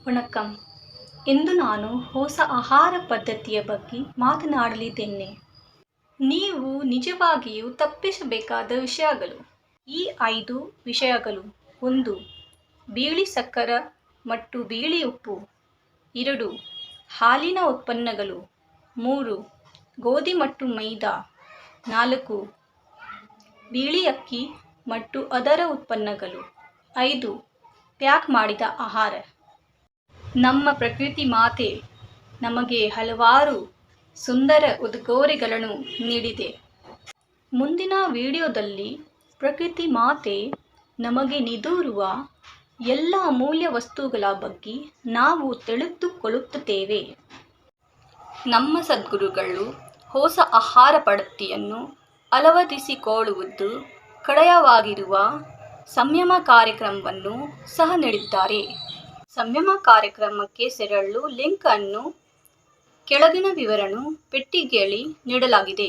ವಣಕ್ಕಂ. ಇಂದು ನಾನು ಹೊಸ ಆಹಾರ ಪದ್ಧತಿಯ ಬಗ್ಗೆ ಮಾತನಾಡಲಿದ್ದೇನೆ. ನೀವು ನಿಜವಾಗಿಯೂ ತಪ್ಪಿಸಬೇಕಾದ ವಿಷಯಗಳು. ಈ 5 ವಿಷಯಗಳು: 1. ಬಿಳಿ ಸಕ್ಕರೆ ಮತ್ತು ಬಿಳಿ ಉಪ್ಪು. 2. ಹಾಲಿನ ಉತ್ಪನ್ನಗಳು. 3. ಗೋಧಿ ಮತ್ತು ಮೈದಾ. 4. ಬಿಳಿ ಅಕ್ಕಿ ಮತ್ತು ಅದರ ಉತ್ಪನ್ನಗಳು. 5. ಪ್ಯಾಕ್ ಮಾಡಿದ ಆಹಾರ. ನಮ್ಮ ಪ್ರಕೃತಿ ಮಾತೆ ನಮಗೆ ಹಲವಾರು ಸುಂದರ ಉಡುಗೊರೆಗಳನ್ನು ನೀಡಿದೆ. ಮುಂದಿನ ವಿಡಿಯೋದಲ್ಲಿ ಪ್ರಕೃತಿ ಮಾತೆ ನಮಗೆ ನೀಡಿರುವ ಎಲ್ಲ ಅಮೂಲ್ಯ ವಸ್ತುಗಳ ಬಗ್ಗೆ ನಾವು ತಿಳಿದುಕೊಳ್ಳುತ್ತೇವೆ. ನಮ್ಮ ಸದ್ಗುರುಗಳು ಹೊಸ ಆಹಾರ ಪದ್ಧತಿಯನ್ನು ಅಳವಡಿಸಿಕೊಳ್ಳುವುದು ಕಡ್ಡಾಯವಾಗಿರುವ ಸಂಯಮ ಕಾರ್ಯಕ್ರಮವನ್ನು ಸಹ ನೀಡಿದ್ದಾರೆ. ಸಂಯಮ ಕಾರ್ಯಕ್ರಮಕ್ಕೆ ಸೇರಲು ಲಿಂಕ್ ಅನ್ನು ಕೆಳಗಿನ ವಿವರಣೆ ಪೆಟ್ಟಿಗೆಯಲ್ಲಿ ನೀಡಲಾಗಿದೆ.